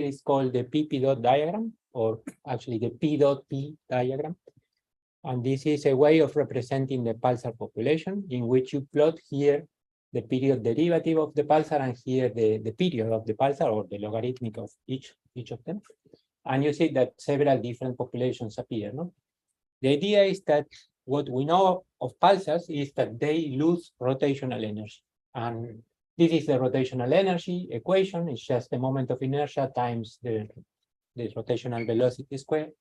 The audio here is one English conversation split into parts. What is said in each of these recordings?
is called the PP dot diagram, or actually the P dot P diagram. And this is a way of representing the pulsar population, in which you plot here the period derivative of the pulsar and here the period of the pulsar, or the logarithmic of each of them. And you see that several different populations appear. No? The idea is that what we know of pulsars is that they lose rotational energy. And this is the rotational energy equation. It's just the moment of inertia times the rotational velocity squared.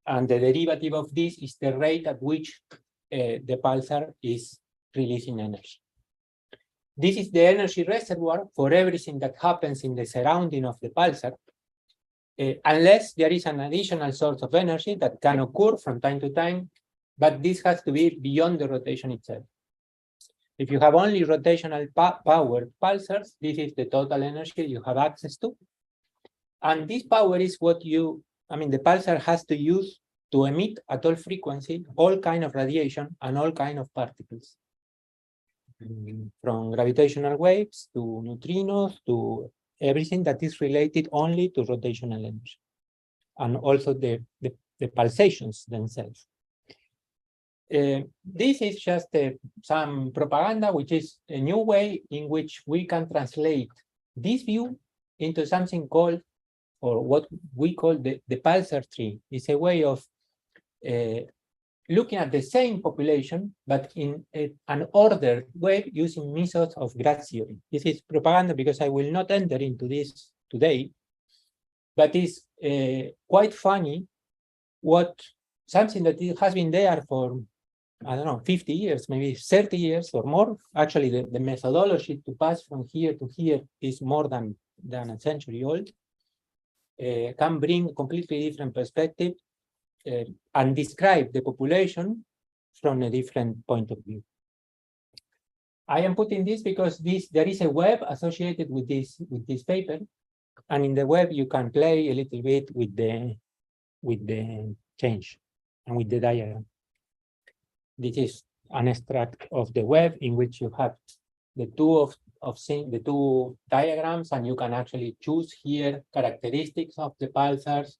And the derivative of this is the rate at which the pulsar is releasing energy. This is the energy reservoir for everything that happens in the surrounding of the pulsar, unless there is an additional source of energy that can occur from time to time, but this has to be beyond the rotation itself. If you have only rotational powered pulsars, this is the total energy you have access to. And this power is what the pulsar has to use to emit at all frequency all kind of radiation and all kind of particles. From gravitational waves to neutrinos to everything that is related only to rotational energy. And also the pulsations themselves. This is just some propaganda, which is a new way in which we can translate this view into something called, or what we call the pulsar tree. It's a way of looking at the same population, but in an ordered way using methods of graph theory. This is propaganda because I will not enter into this today, but it's quite funny something that has been there for, I don't know, 50 years, maybe 30 years or more. Actually, the methodology to pass from here to here is more than a century old. Can bring a completely different perspective and describe the population from a different point of view. I am putting this because there is a web associated with this paper, and in the web you can play a little bit with the change and with the diagram. This is an extract of the web in which you have the two diagrams, and you can actually choose here characteristics of the pulsars,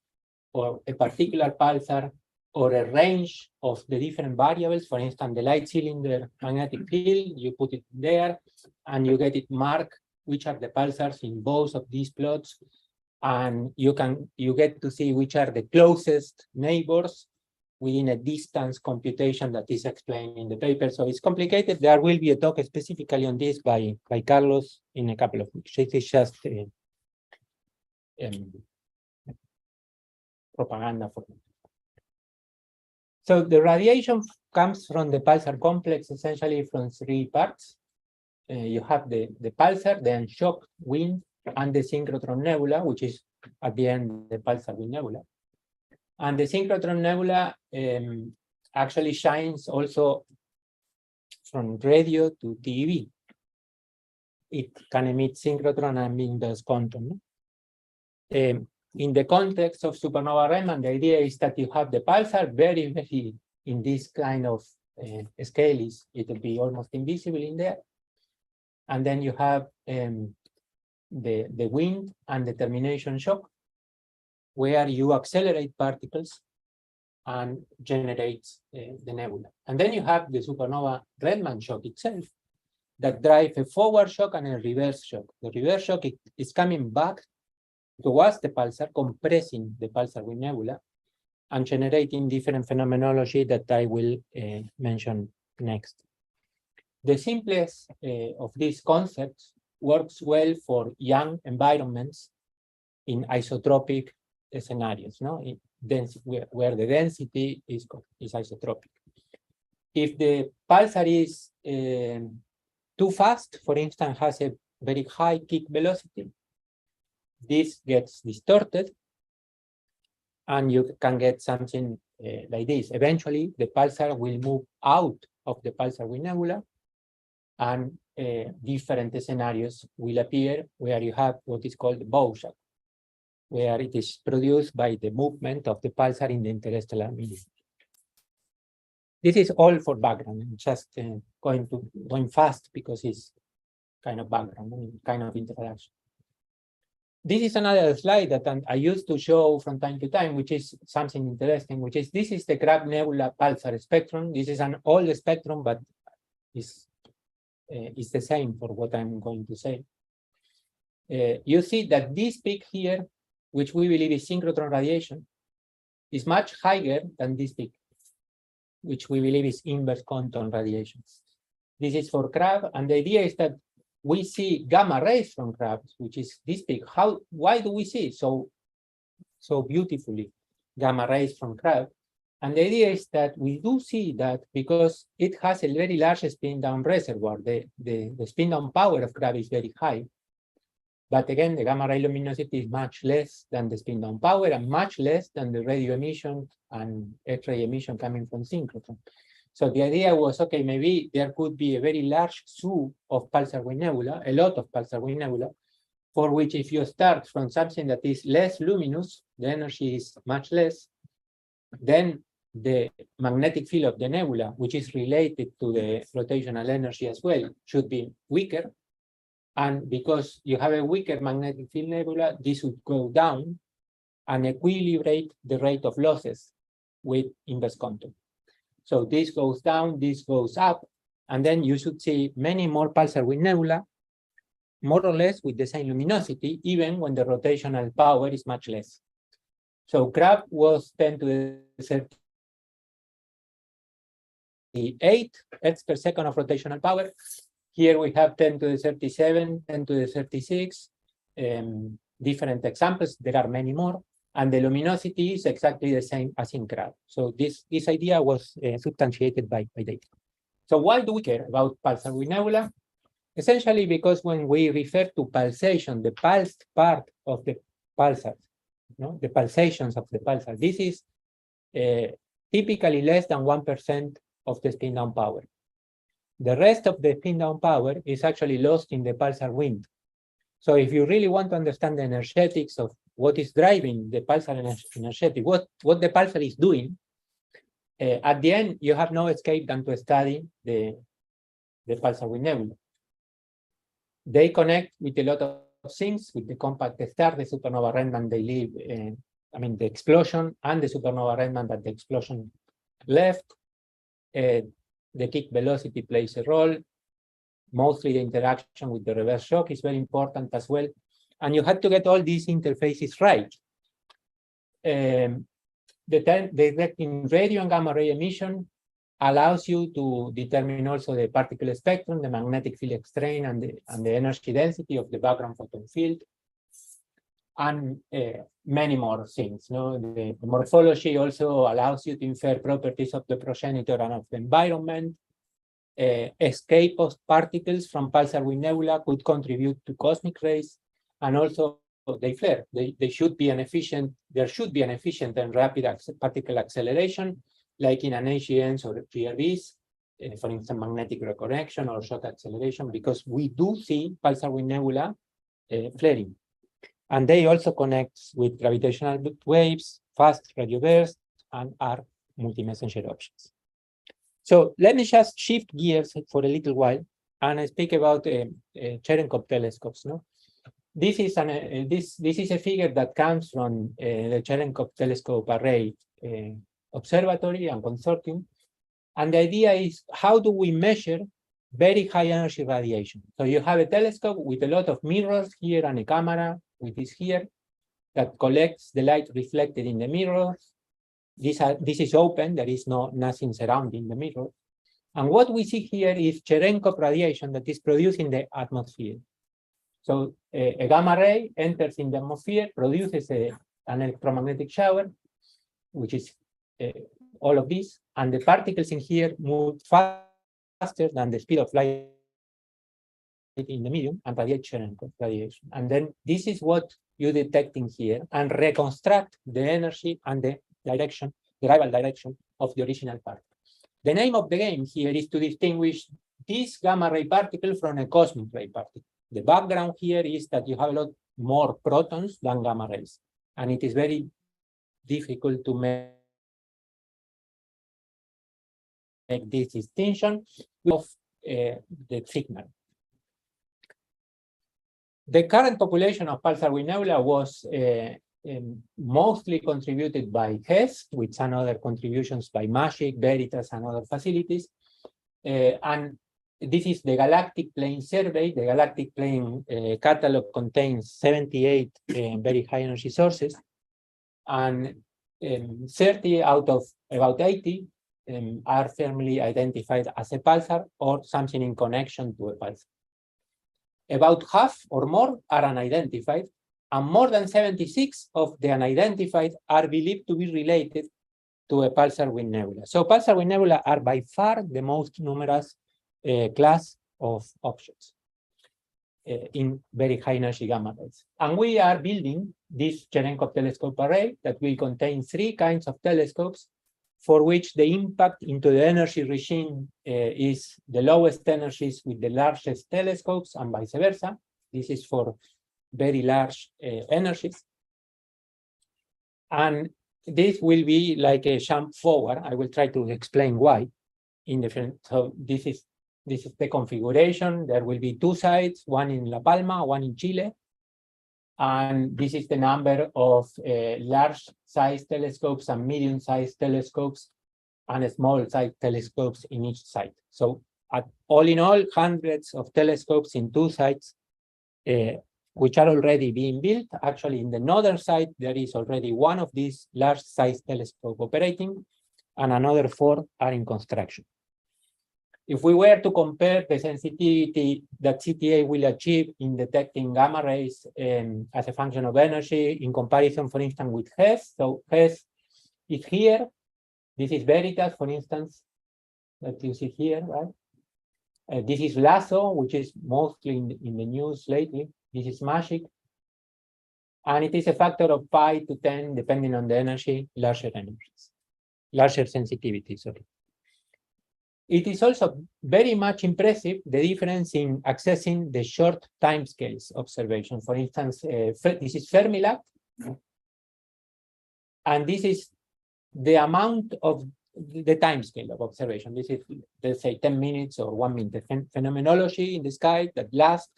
or a particular pulsar, or a range of the different variables. For instance, the light cylinder magnetic field, you put it there, and you get it marked which are the pulsars in both of these plots, and you get to see which are the closest neighbors within a distance computation that is explained in the paper. So it's complicated. There will be a talk specifically on this by Carlos in a couple of weeks. It is just propaganda for them. So the radiation comes from the pulsar complex, essentially from three parts. You have the pulsar, the unshocked wind, and the synchrotron nebula, which is at the end the pulsar wind nebula. And the synchrotron nebula actually shines also from radio to TeV. It can emit synchrotron and emit quantum. In the context of supernova Riemann, the idea is that you have the pulsar very, very in this kind of scale, it will be almost invisible in there. And then you have the wind and the termination shock, where you accelerate particles and generates the nebula. And then you have the supernova Riemann shock itself that drives a forward shock and a reverse shock. The reverse shock is coming back towards the pulsar, compressing the pulsar with nebula, and generating different phenomenology that I will mention next. The simplest of these concepts works well for young environments in isotropic scenarios, no? Where the density is isotropic. If the pulsar is too fast, for instance, has a very high kick velocity, this gets distorted, and you can get something like this. Eventually, the pulsar will move out of the pulsar with nebula, and different scenarios will appear where you have what is called bow shock, where it is produced by the movement of the pulsar in the interstellar medium. This is all for background. I'm just going fast because it's kind of background, kind of introduction. this is another slide that I used to show from time to time, which is something interesting, which is this is the Crab Nebula pulsar spectrum. This is an old spectrum, but it's the same for what I'm going to say. You see that this peak here, which we believe is synchrotron radiation, is much higher than this peak, which we believe is inverse Compton radiation. This is for Crab, and the idea is that we see gamma rays from crabs, which is this peak. Why do we see so beautifully gamma rays from crab? And the idea is that we do see that because it has a very large spin down reservoir. The spin down power of crab is very high. But again, the gamma ray luminosity is much less than the spin down power and much less than the radio emission and X-ray emission coming from synchrotron. So the idea was, okay, maybe there could be a very large zoo of pulsar wind nebula, a lot of pulsar wind nebula, for which if you start from something that is less luminous, the energy is much less, then the magnetic field of the nebula, which is related to the rotational energy as well, should be weaker. And because you have a weaker magnetic field nebula, this would go down and equilibrate the rate of losses with inverse Compton. So this goes down, this goes up, and then you should see many more pulsar wind nebula, more or less with the same luminosity, even when the rotational power is much less. So Crab was 10 to the 38 Hertz per second of rotational power. Here we have 10 to the 37, 10 to the 36, different examples. There are many more. And the luminosity is exactly the same as in Crab. So this idea was substantiated by data. So why do we care about pulsar wind nebula? Essentially because when we refer to pulsation, the pulsed part of the pulsar, the pulsations of the pulsar, this is typically less than 1% of the spin down power. The rest of the spin down power is actually lost in the pulsar wind. So if you really want to understand the energetics of what is driving the pulsar energetic, what the pulsar is doing, at the end, you have no escape than to study the pulsar wind nebula. They connect with a lot of things, with the compact star, the supernova remnant they leave, the explosion and the supernova remnant that the explosion left. The kick velocity plays a role. Mostly the interaction with the reverse shock is very important as well. And you have to get all these interfaces right. The directing radio and gamma ray emission allows you to determine also the particle spectrum, the magnetic field strain, and the energy density of the background photon field, and many more things. The morphology also allows you to infer properties of the progenitor and of the environment. Escape of particles from pulsar wind nebula could contribute to cosmic rays, and also they flare. There should be an efficient and rapid particle acceleration, like in an AGNs or PRVs, for instance, magnetic reconnection or shock acceleration, because we do see pulsar wind nebula flaring. And they also connect with gravitational waves, fast radio bursts, and are multi-messenger options. So let me just shift gears for a little while and speak about Cherenkov telescopes. This is a figure that comes from the Cherenkov Telescope Array Observatory and Consortium. And the idea is, how do we measure very high energy radiation? So you have a telescope with a lot of mirrors here and a camera with this here that collects the light reflected in the mirrors. This is open, there is nothing surrounding the mirror. And what we see here is Cherenkov radiation that is produced in the atmosphere. So a gamma ray enters in the atmosphere, produces an electromagnetic shower, which is all of this, and the particles in here move faster than the speed of light in the medium and radiate Cherenkov radiation. And then this is what you detect in here and reconstruct the energy and the direction, the rival direction of the original particle. The name of the game here is to distinguish this gamma ray particle from a cosmic ray particle. The background here is that you have a lot more protons than gamma rays, and it is very difficult to make this distinction of the signal. The current population of Pulsar Wind Nebula was mostly contributed by HES, with some other contributions by MAGIC, Veritas, and other facilities. And this is the Galactic Plane survey. The Galactic Plane catalog contains 78 very high energy sources, and 30 out of about 80 are firmly identified as a pulsar or something in connection to a pulsar. About half or more are unidentified, and more than 76 of the unidentified are believed to be related to a pulsar wind nebula. So pulsar wind nebula are by far the most numerous class of objects in very high energy gamma rays. And we are building this Cherenkov telescope array that will contain 3 kinds of telescopes for which the impact into the energy regime is the lowest energies with the largest telescopes and vice versa. This is for very large energies. And this will be like a jump forward. I will try to explain why. So this is the configuration. There will be 2 sites, one in La Palma, one in Chile. And this is the number of large-sized telescopes and medium-sized telescopes and small-sized telescopes in each site. So all in all, hundreds of telescopes in 2 sites, which are already being built. Actually, in the northern site, there is already one of these large-sized telescopes operating, and another 4 are in construction. If we were to compare the sensitivity that CTA will achieve in detecting gamma rays as a function of energy in comparison, for instance, with HES. So HES is here. This is Veritas, for instance, that you see here, right? This is LASSO, which is mostly in the news lately. This is MAGIC. And it is a factor of 5 to 10, depending on the energy, larger sensitivity, sorry. It is also very much impressive, the difference in accessing the short timescales observation. For instance, this is Fermilab, and this is the amount of the timescale of observation. This is, let's say, 10 minutes or 1 minute phenomenology in the sky that lasts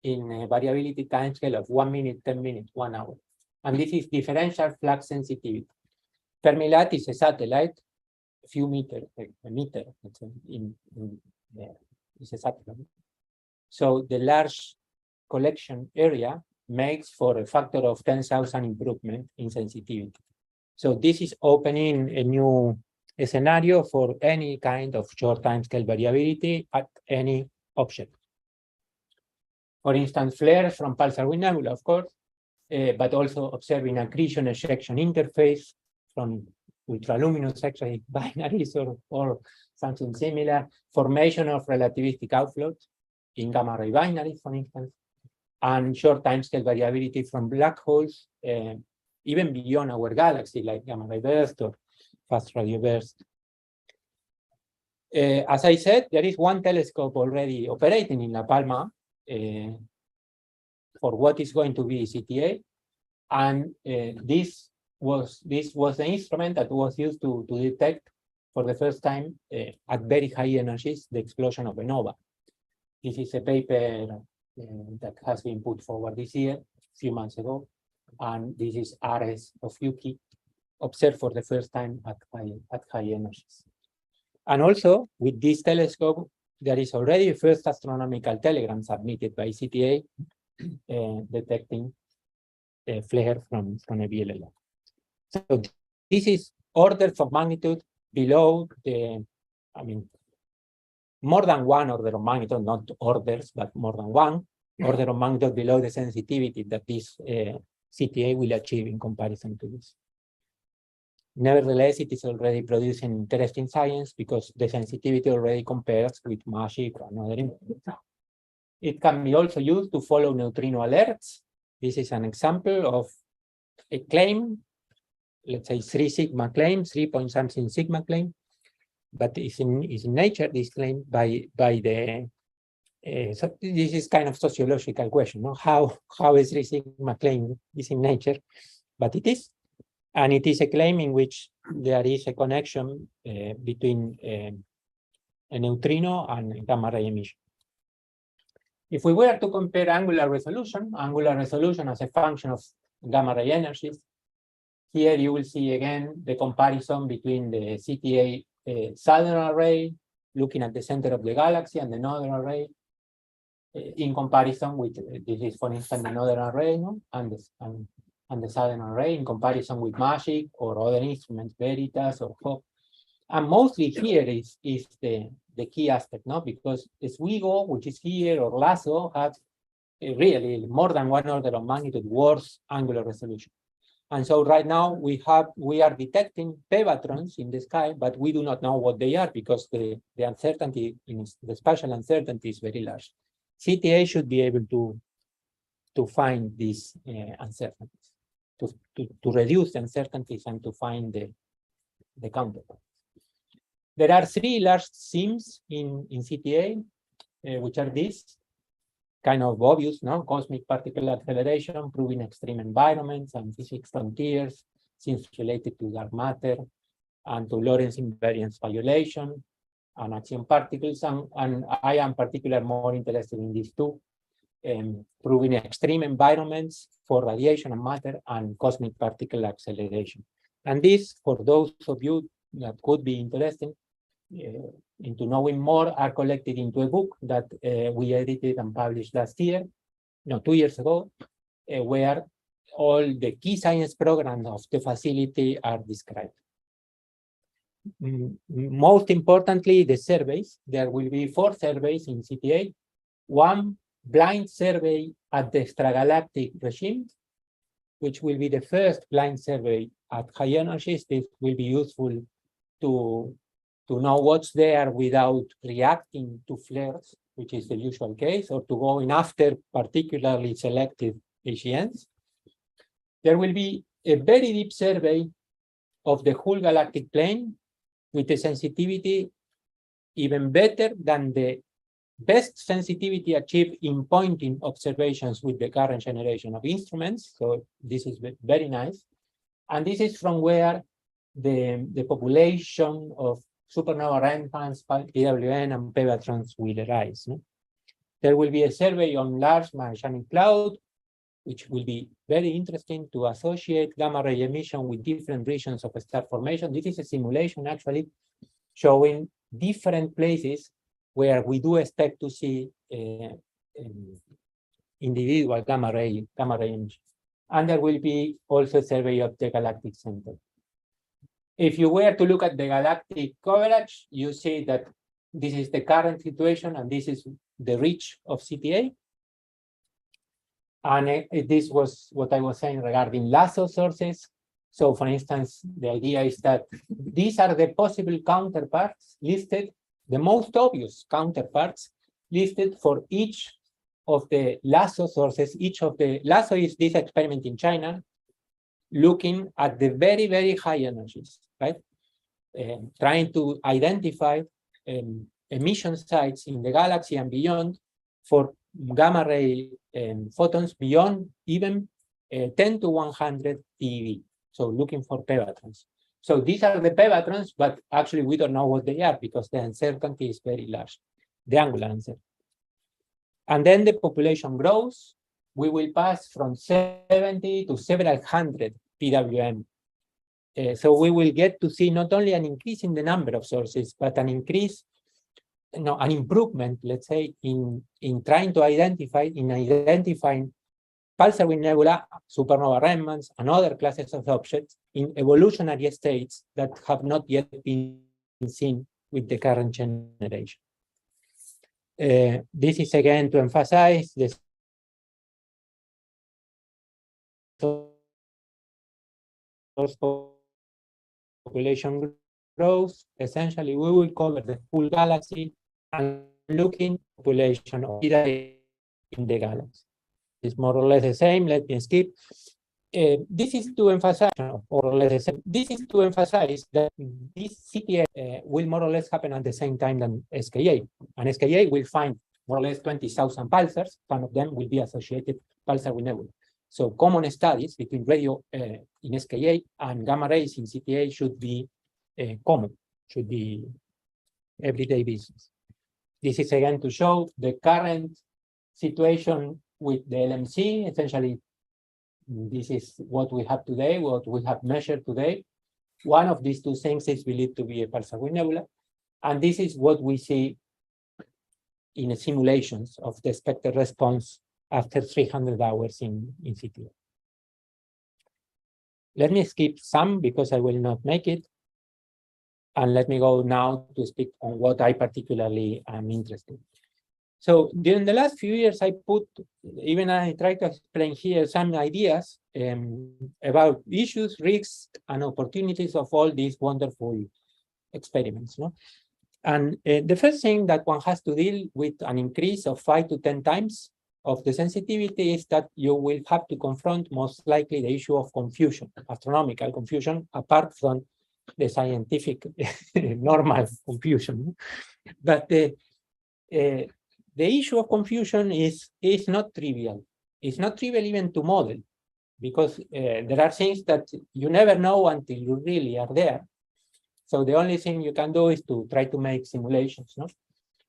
in a variability timescale of 1 minute, 10 minutes, 1 hour. And this is differential flux sensitivity. Fermilab is a satellite, a few meters, a meter in there is a satellite. So the large collection area makes for a factor of 10,000 improvement in sensitivity. So this is opening a new scenario for any kind of short timescale variability at any object. For instance, flares from Pulsar Wind Nebula, of course, but also observing accretion ejection interface from ultraluminous X-ray binaries or something similar, formation of relativistic outflows in gamma ray binaries, for instance, and short timescale variability from black holes, even beyond our galaxy, like gamma ray burst or fast radio burst. As I said, there is 1 telescope already operating in La Palma for what is going to be CTA, and this was the instrument that was used to detect for the first time at very high energies the explosion of a nova. This is a paper that has been put forward this year, a few months ago, and this is Ares of Yuki, observed for the first time at high energies. And also, with this telescope, there is already a first astronomical telegram submitted by CTA detecting a flare from a VLLM. So this is orders of magnitude below the, I mean, more than 1 order of magnitude, not orders, but more than 1 order of magnitude below the sensitivity that this CTA will achieve in comparison to this. Nevertheless, it is already producing interesting science because the sensitivity already compares with MAGIC and other instruments. It can be also used to follow neutrino alerts. This is an example of a claim, let's say 3 sigma claim, 3 point something sigma claim, but is in nature, this claim by the, so this is kind of sociological question, no? How is 3 sigma claim is in nature, but it is. And it is a claim in which there is a connection between a neutrino and gamma ray emission. If we were to compare angular resolution as a function of gamma ray energies, here you will see again the comparison between the CTA southern array, looking at the center of the galaxy, and the northern array, in comparison with, this is for instance the northern array, no? and the southern array, in comparison with MAGIC or other instruments, Veritas or HOP. And mostly here is the key aspect, no? Because SWIGO, which is here, or LASO, have really more than 1 order of magnitude worse angular resolution. And so right now we are detecting pevatrons in the sky, but we do not know what they are because the uncertainty, the spatial uncertainty is very large. CTA should be able to find these uncertainties, to reduce the uncertainties and to find the counterpart. There are 3 large SIMs in CTA, which are these, kind of obvious, no? Cosmic particle acceleration, proving extreme environments and physics frontiers, seems related to dark matter and to Lorentz invariance violation and axion particles. And I am particularly more interested in these 2, proving extreme environments for radiation and matter and cosmic particle acceleration. And this, for those of you that could be interested into knowing more, are collected into a book that we edited and published last year, no, 2 years ago, where all the key science programs of the facility are described. Most importantly, the surveys. There will be 4 surveys in CTA. 1 blind survey at the extragalactic regime, which will be the first blind survey at high energies. This will be useful to know what's there without reacting to flares, which is the usual case, or to go in after particularly selective AGNs. There will be a very deep survey of the whole galactic plane with a sensitivity even better than the best sensitivity achieved in pointing observations with the current generation of instruments. So this is very nice. And this is from where the population of supernova remnants, PWN, and pevatrons will arise. No? There will be a survey on large Magellanic Cloud, which will be very interesting to associate gamma ray emission with different regions of star formation. This is a simulation actually showing different places where we do expect to see individual gamma ray emission. And there will be also a survey of the galactic center. If you were to look at the galactic coverage, you see that this is the current situation and this is the reach of CTA. And this was what I was saying regarding LASO sources. So for instance, the idea is that these are the possible counterparts listed, the most obvious counterparts listed for each of the LASO sources. Each of the LASO is this experiment in China, looking at the very, very high energies, right? Trying to identify emission sites in the galaxy and beyond for gamma ray photons beyond even 10 to 100 TeV. So looking for pevatrons. So these are the pevatrons, but actually we don't know what they are because the uncertainty is very large, the angular uncertainty. And then the population grows. We will pass from 70 to several hundred PWN. So we will get to see not only an increase in the number of sources, but an increase, an improvement, let's say, in trying to identifying pulsar wind nebula, supernova remnants, and other classes of objects in evolutionary states that have not yet been seen with the current generation. This is again to emphasize this population growth. Essentially, we will cover the full galaxy and looking population of in the galaxy. It's more or less the same. Let me skip. This is to emphasize, more or less the same. This is to emphasize that this CTA will more or less happen at the same time than SKA. And SKA will find more or less 20,000 pulsars. Some of them will be associated pulsar with nebula. So common studies between radio in SKA and gamma rays in CTA should be common, should be everyday business. This is again to show the current situation with the LMC. Essentially, this is what we have today, what we have measured today. One of these two things is believed to be a pulsar wind nebula. And this is what we see in the simulations of the expected response after 300 hours in CTA. Let me skip some because I will not make it. And let me go now to speak on what I particularly am interested in. So during the last few years, I try to explain here some ideas about issues, risks, and opportunities of all these wonderful experiments. No? And the first thing that one has to deal with an increase of 5 to 10 times of the sensitivity is that you will have to confront most likely the issue of confusion, astronomical confusion, apart from the scientific normal confusion. But the issue of confusion is not trivial. It's not trivial even to model, because there are things that you never know until you really are there. So the only thing you can do is to try to make simulations. No?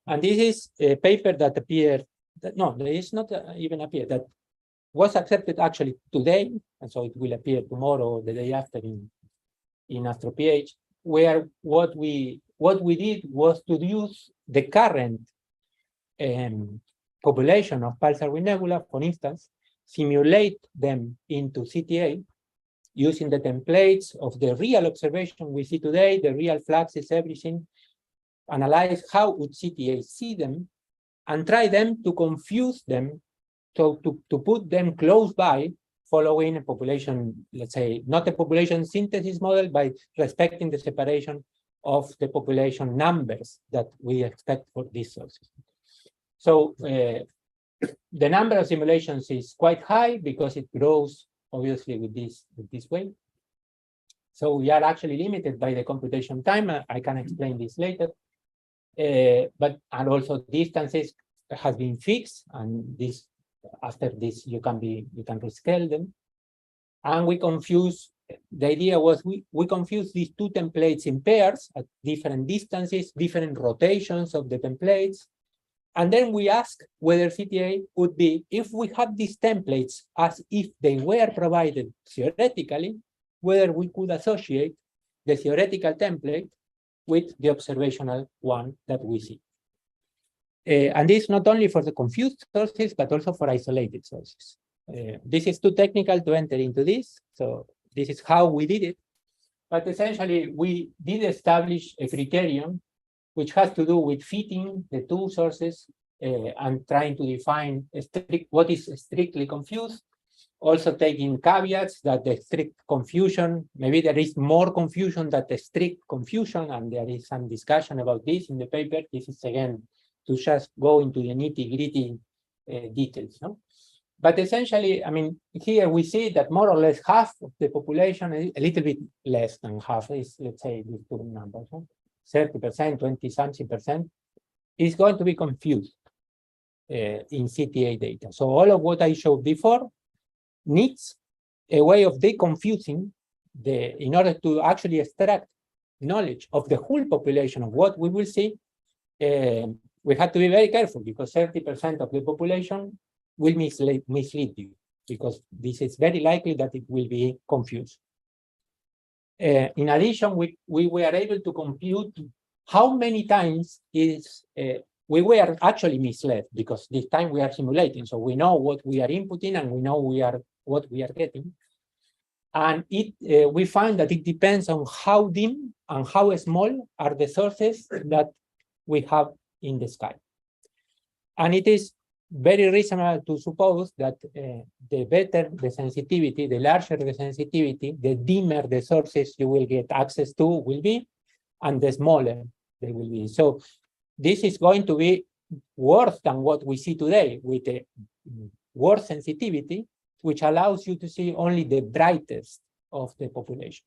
And this is a paper that appeared, it's not even appeared, that was accepted actually today, and so it will appear tomorrow or the day after in AstroPH, where what we did was to use the current population of pulsar wind nebula, for instance, simulate them into CTA using the templates of the real observation we see today, the real fluxes, everything, analyze how would CTA see them, and try them to confuse them, so to put them close by, following a population, let's say, not a population synthesis model, by respecting the separation of the population numbers that we expect for these sources. So the number of simulations is quite high because it grows obviously with this way. So we are actually limited by the computation time. I can explain this later. And also distances has been fixed, and this after this you can rescale them. And we confuse, the idea was we confuse these two templates in pairs at different distances, different rotations of the templates. And then we ask whether CTA would be, if we have these templates as if they were provided theoretically, whether we could associate the theoretical template with the observational one that we see. And this not only for the confused sources, but also for isolated sources. This is too technical to enter into this, so this is how we did it. But essentially, we did establish a criterion which has to do with fitting the two sources and trying to define what is strictly confused, also taking caveats that the strict confusion, maybe there is more confusion than the strict confusion, and there is some discussion about this in the paper. This is, again, to just go into the nitty-gritty details. No? But essentially, I mean, here we see that more or less half of the population, a little bit less than half, is, let's say, these two numbers, 30%, 20-something%, is going to be confused in CTA data. So all of what I showed before needs a way of deconfusing in order to actually extract knowledge of the whole population of what we will see. We have to be very careful, because 30% of the population will mislead you, because this is very likely that it will be confused. In addition, we were able to compute how many times we were actually misled, because this time we are simulating, so we know what we are inputting and we know what we are getting. And we find that it depends on how dim and how small are the sources that we have in the sky. And it is very reasonable to suppose that the better the sensitivity, the larger the sensitivity, the dimmer the sources you will get access to will be, and the smaller they will be. So this is going to be worse than what we see today, with a worse sensitivity, which allows you to see only the brightest of the population.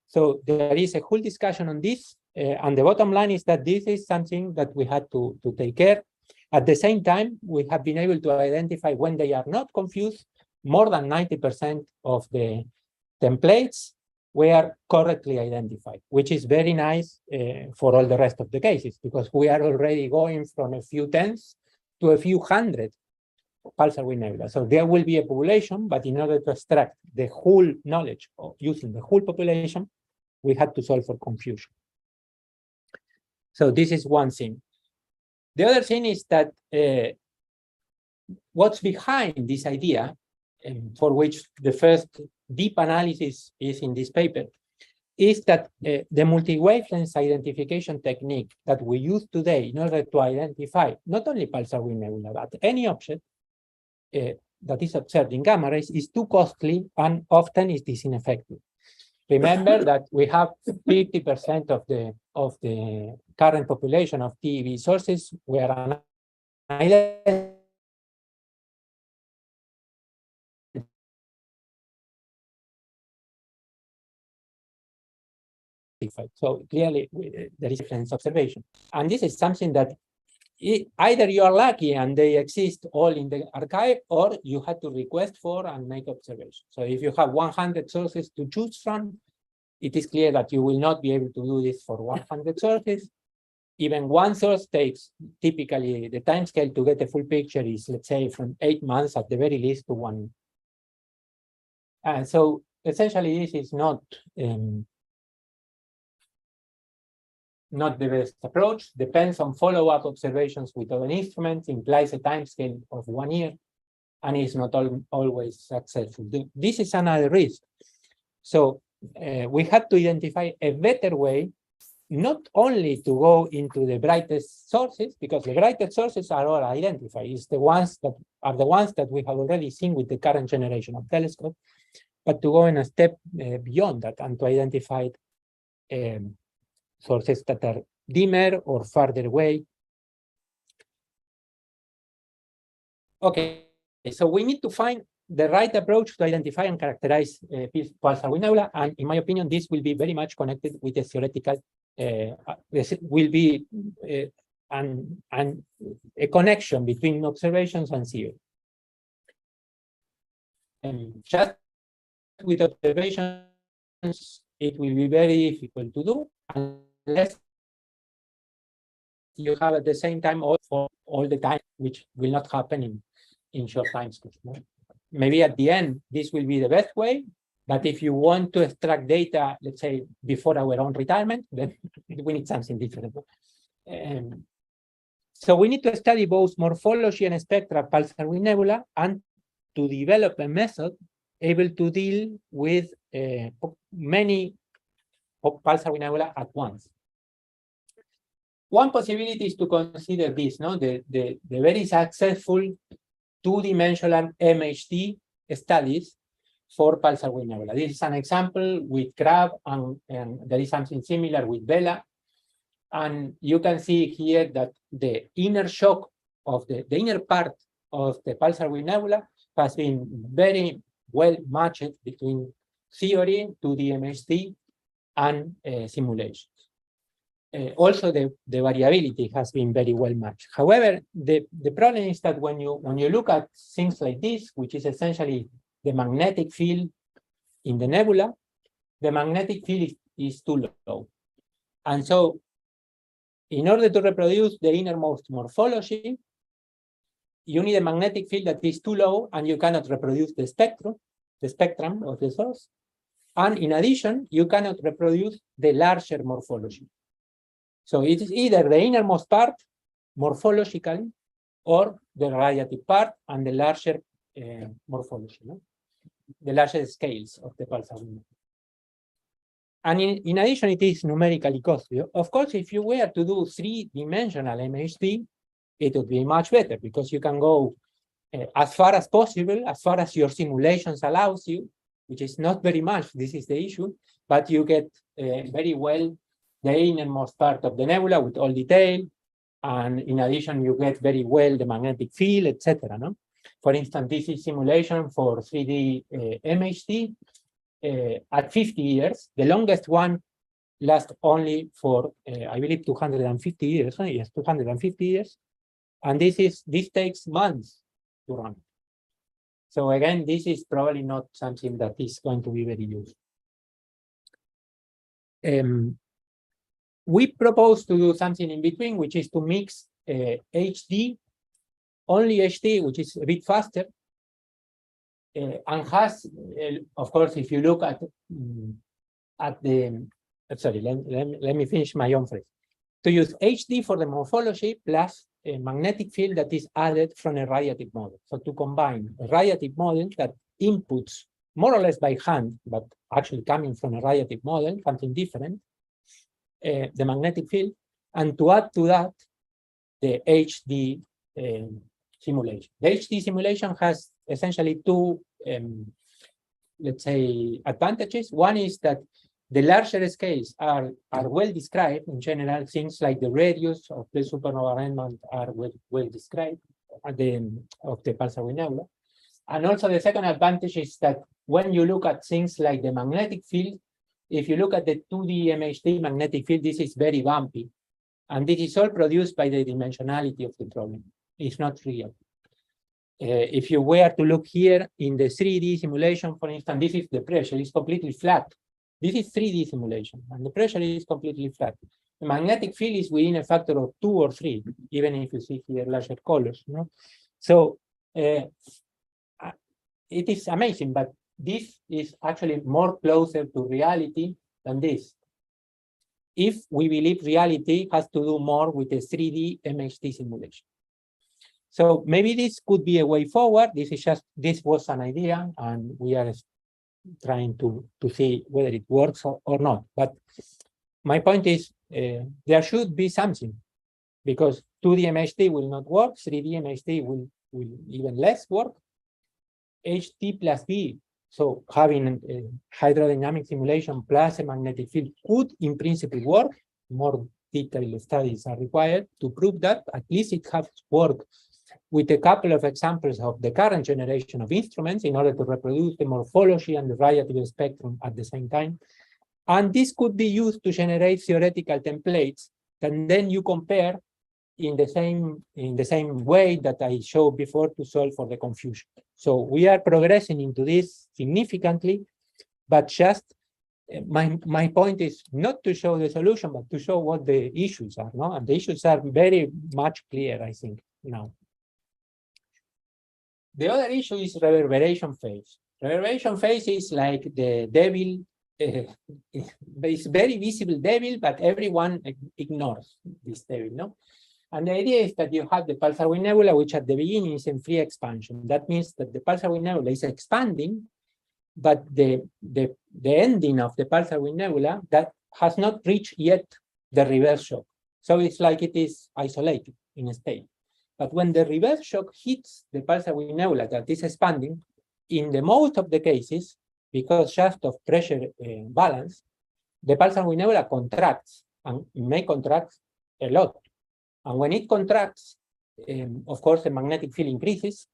So there is a whole discussion on this, and the bottom line is that this is something that we had to take care. At the same time, we have been able to identify when they are not confused. More than 90% of the templates were correctly identified, which is very nice for all the rest of the cases, because we are already going from a few tens to a few hundred pulsar wind nebula. So there will be a population, but in order to extract the whole knowledge of using the whole population, we had to solve for confusion. So this is one thing. The other thing is that what's behind this idea, for which the first deep analysis is in this paper, is that the multi-wavelength identification technique that we use today in order to identify not only pulsar wind nebula, but any object that is observed in gamma rays is too costly and often it is ineffective. Remember that we have 50% of the current population of TeV sources were unidentified. So clearly there is difference observation. And this is something that either you are lucky and they exist all in the archive, or you had to request for and make observation. So if you have 100 sources to choose from, it is clear that you will not be able to do this for 100 sources. Even one source takes, typically the time scale to get a full picture is, let's say, from 8 months at the very least to 1 year. And so essentially this is not the best approach. Depends on follow-up observations with other instruments, implies a time scale of 1 year, and is not always successful. This is another risk. So we had to identify a better way, not only to go into the brightest sources, because the brightest sources are all identified. It's the ones that are the ones that we have already seen with the current generation of telescopes, but to go in a step beyond that and to identify sources that are dimmer or farther away. Okay, so we need to find the right approach to identify and characterize pulsar wind nebula, and in my opinion, this will be very much connected with the theoretical. This will be a connection between observations and theory. And just with observations, it will be very difficult to do unless you have at the same time all the time, which will not happen in short time scales. Maybe at the end, this will be the best way, but if you want to extract data, let's say, before our own retirement, then we need something different. So we need to study both morphology and spectra of pulsar wind nebula, and to develop a method able to deal with many pulsar wind nebula at once. One possibility is to consider this, the very successful two-dimensional MHD studies for pulsar wind nebula. This is an example with Crab, and there is something similar with Vela. And you can see here that the inner shock of the inner part of the pulsar wind nebula has been very well matched between theory, 2D MHD, and simulations. Also, the variability has been very well matched. However, the problem is that when you look at things like this, which is essentially the magnetic field in the nebula, the magnetic field is too low. And so, in order to reproduce the innermost morphology, you need a magnetic field that is too low, and you cannot reproduce the spectrum of the source. And in addition, you cannot reproduce the larger morphology. So it is either the innermost part morphologically, or the radiative part and the larger morphology, the larger scales of the pulsar wind. And in addition, it is numerically costly. Of course, if you were to do three-dimensional MHD, it would be much better, because you can go as far as possible, as far as your simulations allows you, which is not very much, this is the issue, but you get very well the innermost part of the nebula with all detail, and in addition, you get very well the magnetic field, etc. For instance, this is simulation for 3D MHD at 50 years. The longest one lasts only for, I believe, 250 years. Yes, 250 years. And this takes months to run. So again, this is probably not something that is going to be very useful. We propose to do something in between, which is to mix HD only HD, which is a bit faster, and has, of course, if you look at the, sorry, let me finish my own phrase. To use HD for the morphology plus a magnetic field that is added from a radiative model. So to combine a radiative model that inputs more or less by hand, but actually coming from a radiative model, something different, the magnetic field, and to add to that the HD simulation. The HD simulation has essentially two, let's say, advantages. One is that the larger scales are well described in general. Things like the radius of the supernova remnant are well described at of the Pulsar nebula. And also the second advantage is that when you look at things like the magnetic field, if you look at the 2D MHD magnetic field, this is very bumpy. And this is all produced by the dimensionality of the problem. It's not real. If you were to look here in the 3D simulation, for instance, this is the pressure, it's completely flat. This is 3D simulation, and the pressure is completely flat. The magnetic field is within a factor of 2 or 3, even if you see here larger colors. You know? So it is amazing, but this is actually more closer to reality than this. If we believe reality has to do more with the 3D MHD simulation. So maybe this could be a way forward. This was an idea, and we are trying to see whether it works or not. But my point is there should be something, because 2D MHD will not work, 3D MHD will even less work. HT plus B, so having a hydrodynamic simulation plus a magnetic field could in principle work. More detailed studies are required to prove that. At least it has worked with a couple of examples of the current generation of instruments in order to reproduce the morphology and the radiative spectrum at the same time. And this could be used to generate theoretical templates that then you compare in the same way that I showed before to solve for the confusion. So we are progressing into this significantly, but just my point is not to show the solution, but to show what the issues are, no? And the issues are very much clear, I think, now. The other issue is reverberation phase. Reverberation phase is like the devil. It's very visible devil, but everyone ignores this devil, no? And the idea is that you have the Pulsar Wind Nebula, which at the beginning is in free expansion. That means that the Pulsar Wind Nebula is expanding, but the ending of the Pulsar Wind Nebula that has not reached yet the reverse shock. So it's like it is isolated in a state. But when the reverse shock hits the Pulsar Wind Nebula that is expanding, in the most of the cases, because just of pressure balance, the Pulsar Wind Nebula contracts, and may contract a lot. And when it contracts, of course, the magnetic field increases.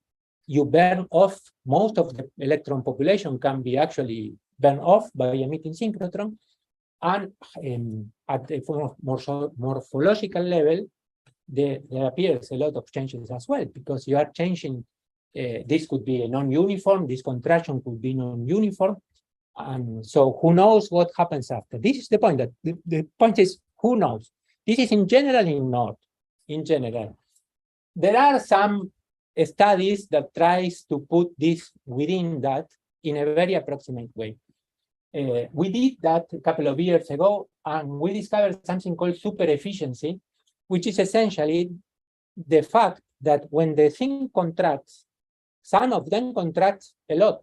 You burn off, most of the electron population can be actually burned off by emitting synchrotron. And at the morphological level, there appears a lot of changes as well, because you are changing. This could be a non-uniform, this contraction could be non-uniform. And so who knows what happens after? This is the point. That the point is, who knows? This is in general ignored. In general, there are some studies that tries to put this within that in a very approximate way. We did that a couple of years ago, and we discovered something called super efficiency, which is essentially the fact that when the thing contracts, some of them contract a lot.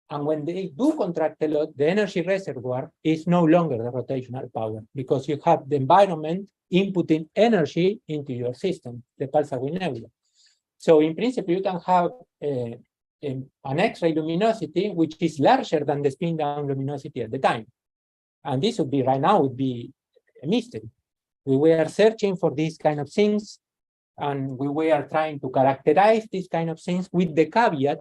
And when they do contract a lot, the energy reservoir is no longer the rotational power, because you have the environment inputting energy into your system, the Pulsar Wind Nebula. So in principle, you can have an X-ray luminosity which is larger than the spin down luminosity at the time. And this would be, right now, would be a mystery. We were searching for these kind of things, and we were trying to characterize these kind of things with the caveat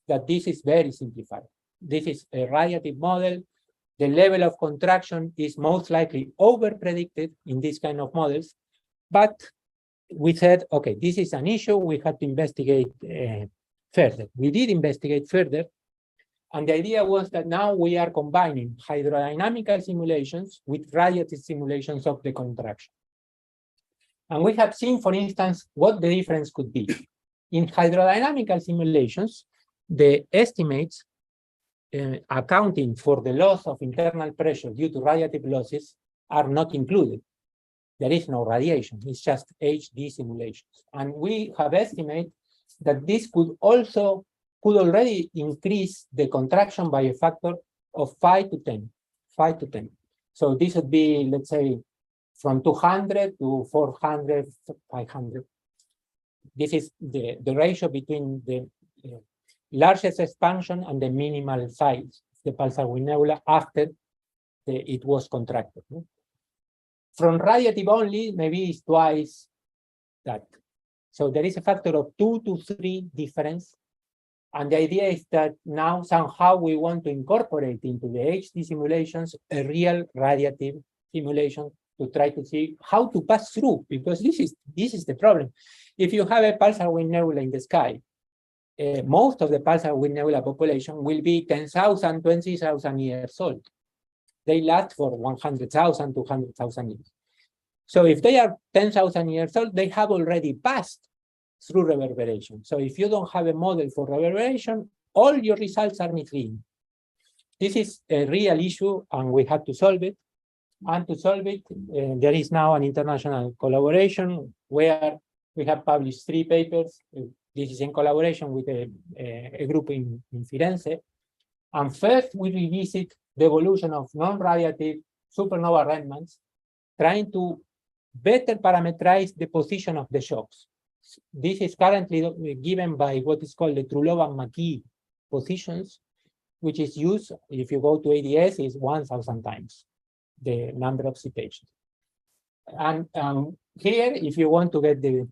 that this is very simplified. This is a radiative model. The level of contraction is most likely over-predicted in these kind of models. But we said, okay, this is an issue. We had to investigate further. We did investigate further. And the idea was that now we are combining hydrodynamical simulations with radiative simulations of the contraction. And we have seen, for instance, what the difference could be. In hydrodynamical simulations, the estimates accounting for the loss of internal pressure due to radiative losses are not included. There is no radiation, it's just HD simulations. And we have estimated that this could already increase the contraction by a factor of 5 to 10. So this would be, let's say, from 200 to 400, 500. This is the ratio between the largest expansion and the minimal size of the pulsar wind nebula after it was contracted. From radiative only, maybe it's twice that. So there is a factor of 2 to 3 difference. And the idea is that now somehow we want to incorporate into the HD simulations a real radiative simulation to try to see how to pass through, because this is the problem. If you have a pulsar wind nebula in the sky, most of the pulsar wind nebula population will be 10,000, 20,000 years old. They last for 100,000, 200,000 years. So if they are 10,000 years old, they have already passed through reverberation. So if you don't have a model for reverberation, all your results are misleading. This is a real issue, and we have to solve it. And to solve it, there is now an international collaboration where we have published 3 papers. This is in collaboration with a group in Firenze. And first, we revisit the evolution of non-radiative supernova remnants, trying to better parameterize the position of the shocks. This is currently given by what is called the Trulov-McKee positions, which is used, if you go to ADS, is 1,000 times the number of citations. And here, if you want to get the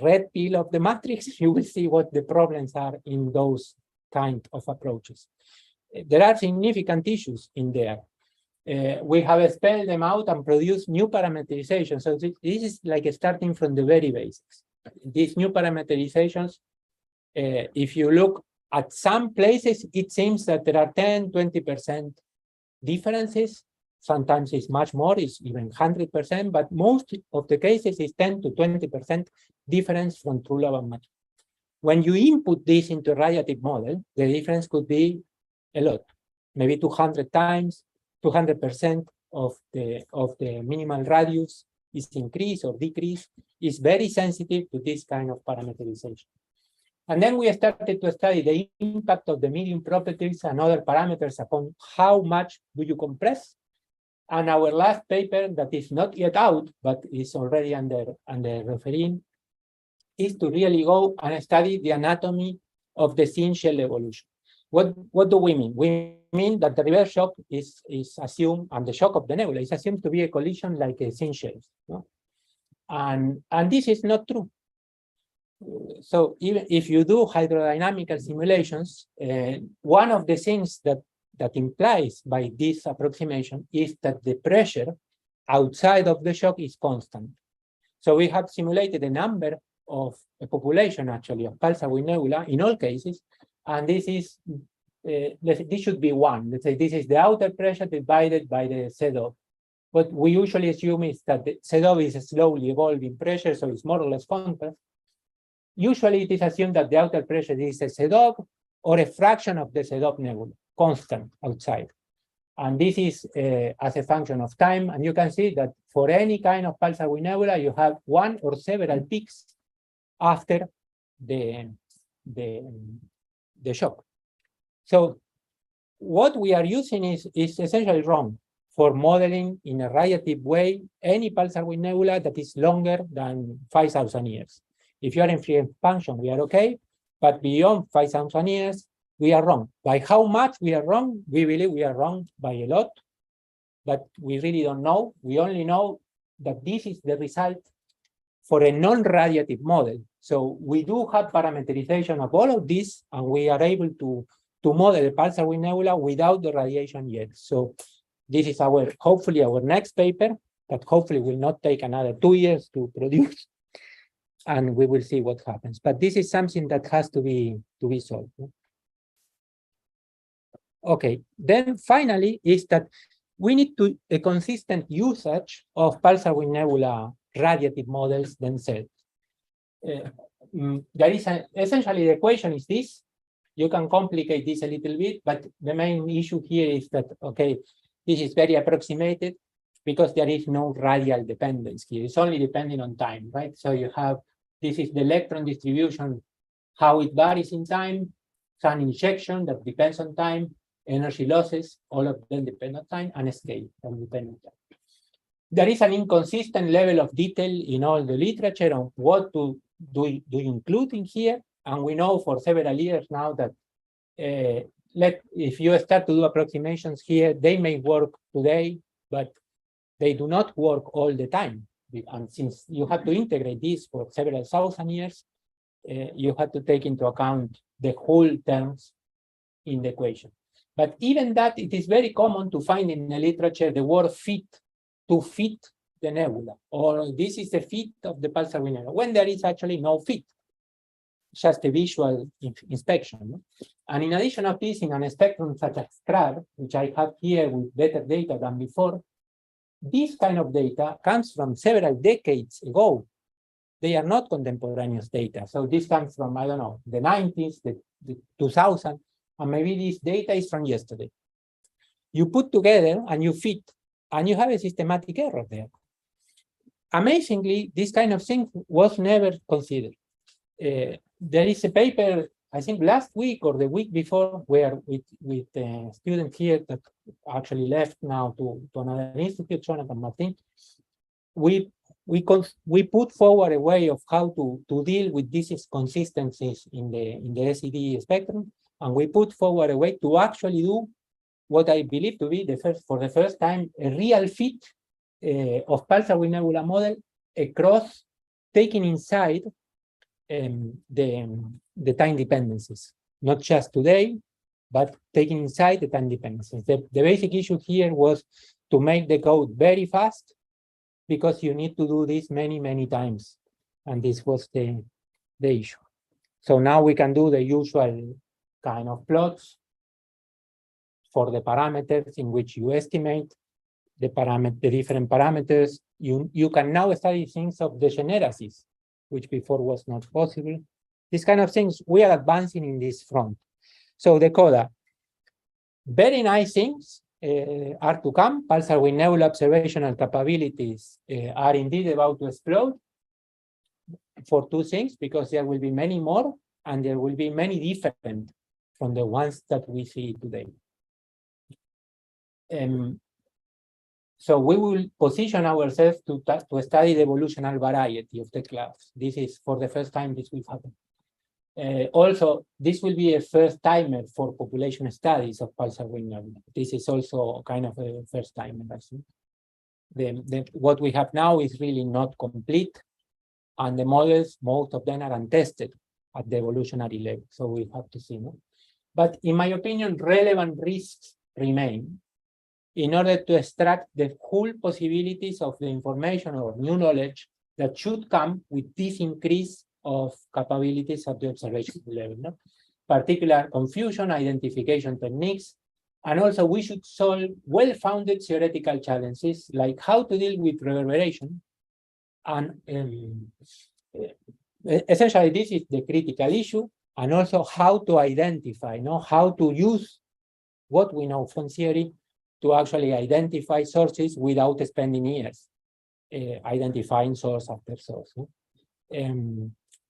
red pill of the matrix, you will see what the problems are in those kind of approaches. There are significant issues in there. We have spelled them out and produced new parameterizations. So this is like starting from the very basics. These new parameterizations, if you look at some places, it seems that there are 10, 20% differences. Sometimes it's much more, it's even 100%, but most of the cases is 10 to 20% difference from Trulov and McKee. When you input this into a radiative model, the difference could be a lot, maybe 200 times, 200% of the minimal radius is increased or decreased. Is very sensitive to this kind of parameterization. And then we started to study the impact of the medium properties and other parameters upon how much do you compress. And our last paper, that is not yet out, but is already under referring, is to really go and study the anatomy of the thin shell evolution. What do we mean? We mean that the reverse shock is assumed, and the shock of the nebula is assumed to be a collision like a thin shell. No? And this is not true. So even if you do hydrodynamical simulations, one of the things that implies by this approximation is that the pressure outside of the shock is constant. So we have simulated a number of a population actually of pulsar wind nebula in all cases, and this is this should be 1. Let's say this is the outer pressure divided by the Z-dog. What we usually assume is that the Z-dog is a slowly evolving pressure, so it's more or less constant. Usually it is assumed that the outer pressure is a Z-dog or a fraction of the Z-dog nebula, constant outside. And this is as a function of time. And you can see that for any kind of pulsar wind nebula, you have one or several peaks after the shock. So what we are using is essentially wrong for modeling in a radiative way any pulsar wind nebula that is longer than 5,000 years. If you are in free expansion, we are okay, but beyond 5,000 years, we are wrong. By how much we are wrong? We believe we are wrong by a lot, but we really don't know. We only know that this is the result for a non-radiative model. So we do have parameterization of all of this, and we are able to model a pulsar wind nebula without the radiation yet. So this is hopefully our next paper, that hopefully will not take another 2 years to produce, and we will see what happens. But this is something that has to be solved. Okay, then finally is that we need a consistent usage of pulsar wind nebula radiative models themselves. there is essentially the equation is this. You can complicate this a little bit, but the main issue here is that, okay, this is very approximated because there is no radial dependence here. It's only depending on time, right? So you have, this is the electron distribution, how it varies in time, sun injection that depends on time, energy losses, all of them depend on time, and scale that depend on time. There is an inconsistent level of detail in all the literature on what do you include in here. And we know for several years now that if you start to do approximations here, they may work today, but they do not work all the time. And since you have to integrate this for several thousand years, you have to take into account the whole terms in the equation. But even that, it is very common to find in the literature the word fit, to fit the nebula, or this is the fit of the pulsar wind nebula, when there is actually no fit, just a visual inspection. No? And in addition of this, in a spectrum such as CRAR, which I have here with better data than before, this kind of data comes from several decades ago. They are not contemporaneous data. So this comes from, I don't know, the 90s, the 2000, and maybe this data is from yesterday. You put together and you fit, and you have a systematic error there. Amazingly, this kind of thing was never considered. There is a paper, I think last week or the week before, where with students here that actually left now to another institute, Jonathan Martin, we put forward a way of how to deal with these inconsistencies in the SED spectrum, and we put forward a way to actually do what I believe to be for the first time a real fit of pulsar wind nebula model across taking inside the time dependencies, not just today, but taking inside the time dependencies. The basic issue here was to make the code very fast, because you need to do this many, many times. And this was the issue. So now we can do the usual kind of plots for the parameters in which you estimate the different parameters. You can now study things of degeneracies, which before was not possible. These kind of things, we are advancing in this front. So the CODA, very nice things are to come. Pulsar wind nebula observational capabilities are indeed about to explode for two things, because there will be many more, and there will be many different from the ones that we see today. So we will position ourselves to study the evolutionary variety of the clouds. This is for the first time this will happen. Also, this will be a first timer for population studies of pulsar wind nebula. This is also kind of a first timer, I think. What we have now is really not complete, and the models, most of them are untested at the evolutionary level. So we have to see. No? But in my opinion, relevant risks remain in order to extract the full possibilities of the information or new knowledge that should come with this increase of capabilities at the observation level. No? Particular confusion, identification techniques, and also we should solve well-founded theoretical challenges like how to deal with reverberation. And essentially this is the critical issue, and also how to identify, how to use what we know from theory to actually identify sources without spending years identifying source after source. No?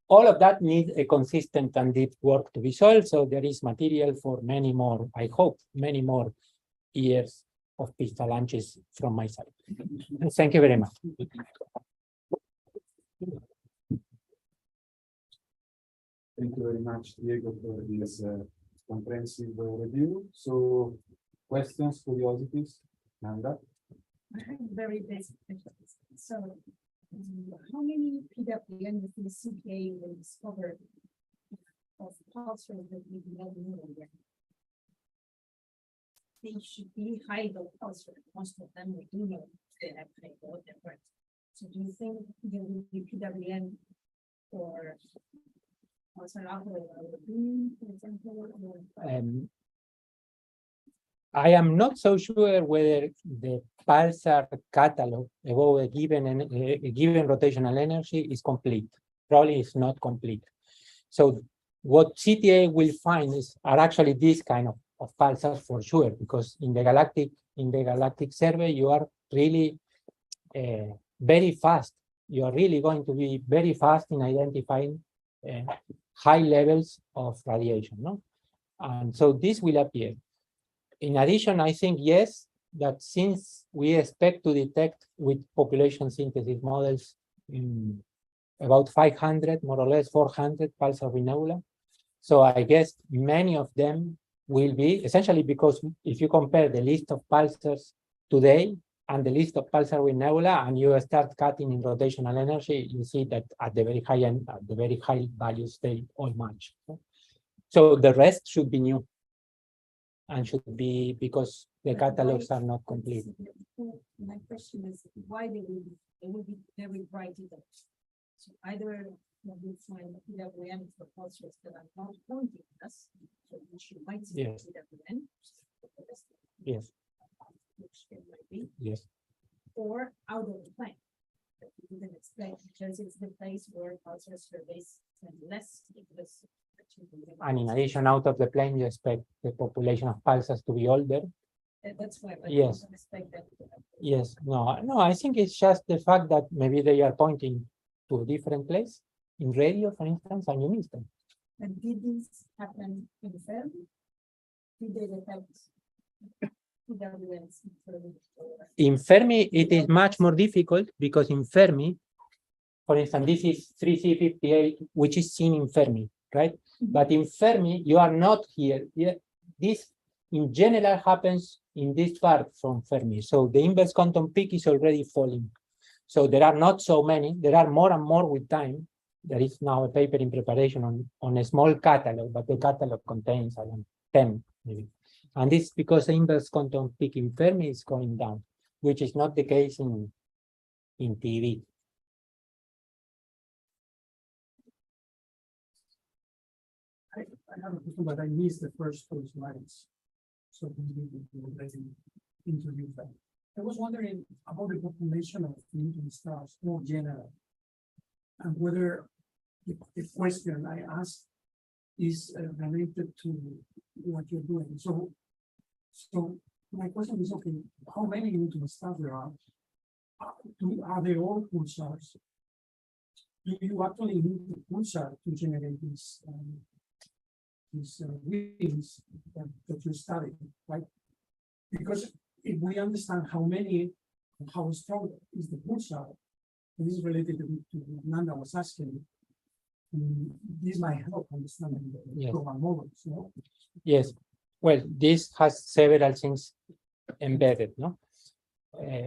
All of that needs a consistent and deep work to be solved, so there is material for many more, I hope, many more years of pistol launches from my side. Thank you very much. Thank you very much, Diego, for this comprehensive review. So, questions, curiosities, Nanda? I have very basic questions. So, how many PWN within the CTA were discovered of pulsars that we do not know yet? They should be high-low pulsars. Most of them we do know they have high-low difference. So, do you think there will be PWN for pulsar operator or the beam, for example? Or I am not so sure whether the pulsar catalog above a given rotational energy is complete. Probably it's not complete. So what CTA will find are actually these kind of pulsars for sure, because in the galactic survey, you are really very fast. You are really going to be very fast in identifying high levels of radiation, no? And so this will appear. In addition, I think, yes, that since we expect to detect with population synthesis models about 500, more or less 400 pulsar with nebula. So I guess many of them will be, essentially because if you compare the list of pulsars today and the list of pulsar with nebula, and you start cutting in rotational energy, you see that at the very high end, at the very high values, they all match. So the rest should be new, and should be because the catalogs are not complete. My question is why they will be very bright either. So either we find PWN for pulsars that are not pointing at us, so which you might see Yes. PWN. Yes. Which it might be, Yes. or out of the plane. That you didn't expect because it's the place where pulsars surveys and less because. And in addition, out of the plane, you expect the population of pulsars to be older. That's why I Yes. don't expect that. Yes, no, I think it's just the fact that maybe they are pointing to a different place in radio, for instance, and you miss them. And did this happen in Fermi? Did they detect PWNs in Fermi? In Fermi, it is much more difficult because in Fermi, for instance, this is 3C58, which is seen in Fermi, right? But in Fermi, you are not here. This in general happens in this part from Fermi. So the inverse quantum peak is already falling. So there are not so many. There are more and more with time. There is now a paper in preparation on a small catalog, but the catalog contains around 10 maybe. And this is because the inverse quantum peak in Fermi is going down, which is not the case in TV. I have a question, but I missed the first two slides. So maybe we will already introduce that. I was wondering about the population of neutron stars more general, and whether the question I asked is related to what you're doing. So my question is, okay, how many neutron stars there are? Are they all pulsars? Do you actually need the pulsar to generate these wings that you study, right? Because if we understand how strong is the pulsar, this is related to what Nanda was asking, this might help understanding the Yes. global models, no? Yes, well, this has several things embedded, no?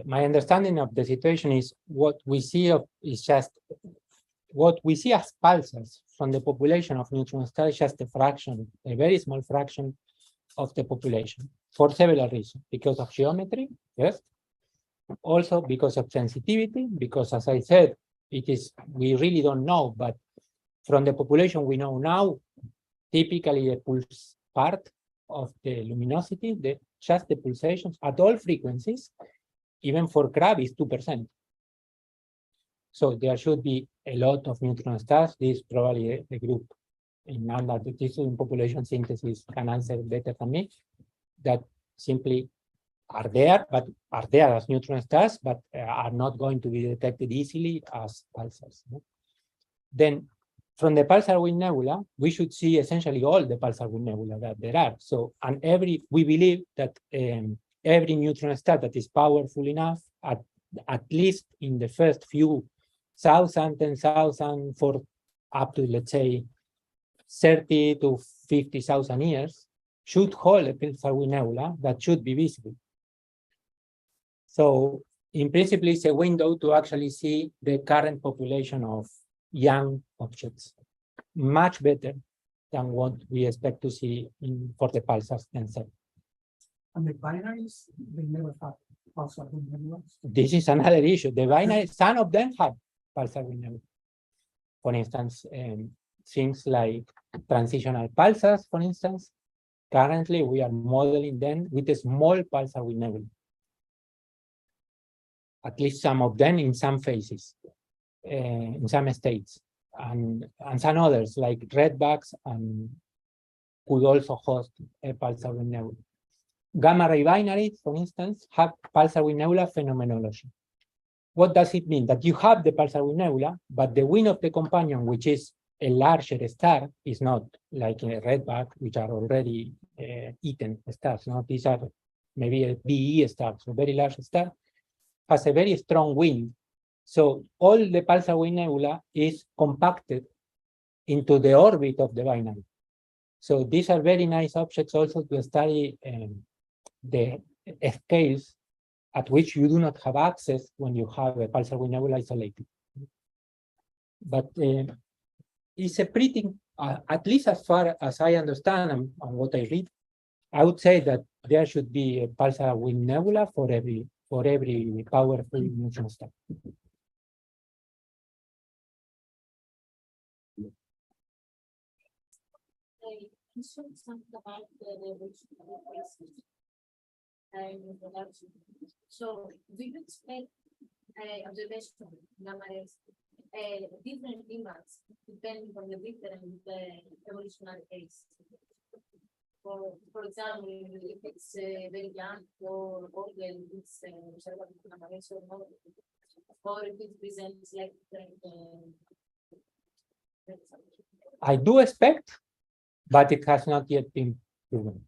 My understanding of the situation is what we see is just what we see as pulsars from the population of neutron stars is just a fraction, a very small fraction of the population for several reasons. Because of geometry, yes. Also because of sensitivity, because as I said, we really don't know, but from the population we know now, typically the pulse part of the luminosity, just the pulsations at all frequencies, even for crab is 2%. So there should be a lot of neutron stars. This is probably the group in Nanda, this in population synthesis can answer better than me, that simply are there as neutron stars, but are not going to be detected easily as pulsars. No? Then from the pulsar wind nebula, we should see essentially all the pulsar wind nebula that there are. So, and we believe that every neutron star that is powerful enough, at least in the first few 1,000, 10,000, for up to, let's say, 30 to 50,000 years, should hold a pulsar wind nebula that should be visible. So, in principle, it's a window to actually see the current population of young objects, much better than what we expect to see for the pulsars themselves. And the binaries, they never have pulsar wind nebulas. This is another issue. The binary, some of them have pulsar wind nebula. For instance, things like transitional pulsars, for instance, currently we are modeling them with a small pulsar wind nebula. At least some of them in some phases, in some states. and some others like redbacks and could also host a pulsar wind nebula. Gamma ray binaries, for instance, have pulsar wind nebula phenomenology. What does it mean? That you have the pulsar wind nebula, but the wind of the companion, which is a larger star, is not like a redback, which are already eaten stars. No? These are maybe a BE star, so very large star, has a very strong wind. So all the pulsar wind nebula is compacted into the orbit of the binary. So these are very nice objects also to study the scales at which you do not have access when you have a pulsar wind nebula isolated. But it's a pretty, at least as far as I understand and what I read, I would say that there should be a pulsar wind nebula for every powerful neutron star. You said something about the revolution of the places. So, do you expect observation gamma rays different impacts depending on the different evolutionary case? For example, if it's very young or older, it's observable gamma rays or not, or if it presents like I do expect, but it has not yet been proven.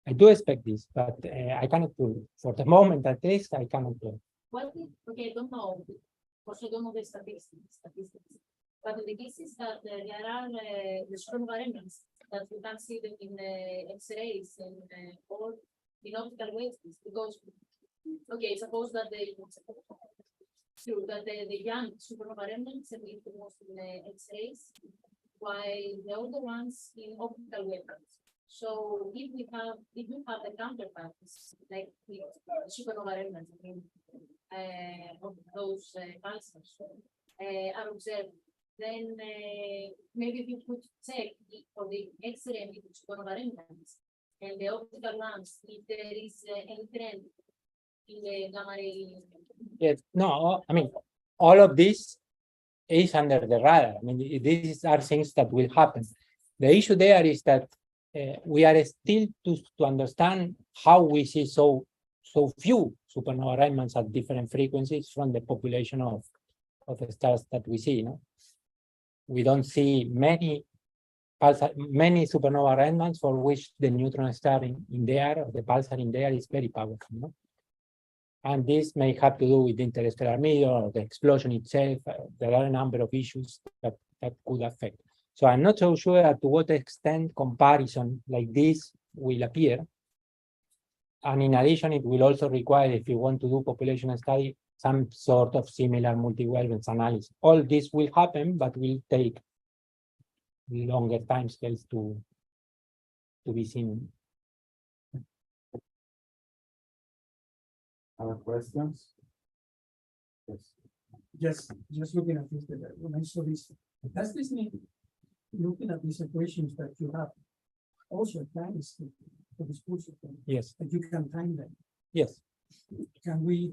I do expect this, but I cannot prove it. For the moment, at least, I cannot prove it. Well, okay, I don't know. Also, don't know the statistics. But in the cases that there are the strong variants that you can see them in X-rays and or in optical waves, because okay, suppose that the young supernova remnants emit the most in X-rays, while the older ones in optical wavelengths. So if you have the counterparts like the supernova remnants, I mean, of those pulsars are observed, then maybe you could check for the X-ray emitted supernova remnants and the optical ones if there is any trend in the gamma ray. Yes, no, I mean, all of this is under the radar. I mean, these are things that will happen. The issue there is that we are still to understand how we see so few supernova remnants at different frequencies from the population of the stars that we see. No? We don't see many supernova remnants for which the neutron star in there, or the pulsar in there, is very powerful. No? And this may have to do with the interstellar medium or the explosion itself. There are a number of issues that could affect. So I'm not so sure to what extent comparison like this will appear. And in addition, it will also require, if you want to do population study, some sort of similar multi-wavelength analysis. All this will happen, but will take longer timescales to be seen. Other questions? Yes. Just looking at this, when I saw this, does this mean, looking at these equations that you have, also times for this pulsar, Yes. that you can time them? Yes. Can we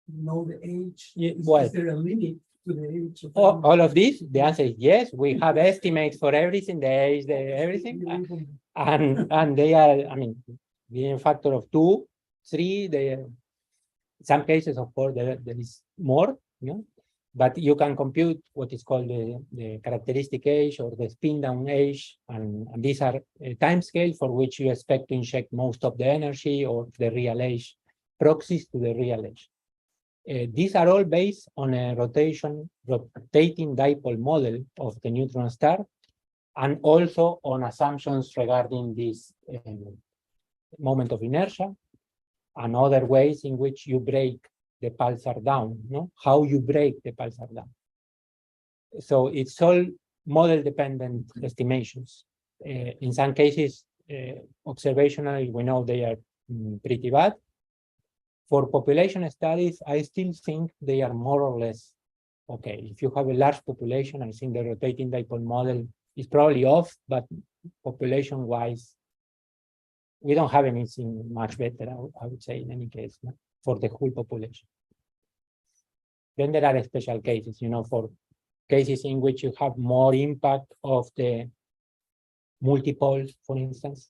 know the age? Yeah, Is well, there a limit to the age? Of all of this, the answer is yes. We have estimates for everything, the age, everything. And they are, I mean, being a factor of 2, 3, in some cases, of course, there is more, you know, but you can compute what is called the characteristic age or the spin down age, and these are a time scale for which you expect to inject most of the energy or the real age, proxies to the real age. These are all based on a rotating dipole model of the neutron star, and also on assumptions regarding this moment of inertia, and other ways in which you break the pulsar down, no? How you break the pulsar down. So it's all model-dependent estimations. In some cases, observationally, we know they are pretty bad. For population studies, I still think they are more or less okay. If you have a large population, I think the rotating dipole model is probably off, but population-wise, we don't have anything much better, I would say, in any case, no? For the whole population. Then there are special cases, you know, for cases in which you have more impact of the multipoles, for instance,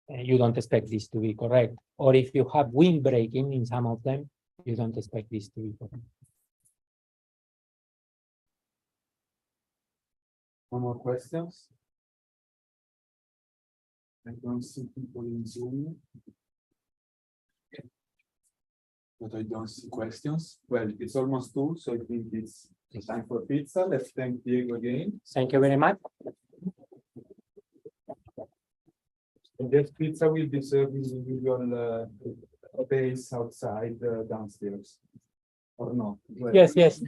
you don't expect this to be correct. Or if you have wind breaking in some of them, you don't expect this to be correct. No more questions? I don't see people in Zoom. But I don't see questions. Well, it's almost 2, so I think it's time for pizza. Let's thank Diego again. Thank you very much. And this pizza will be served in the usual base outside downstairs. Or not? Well, Yes, yes.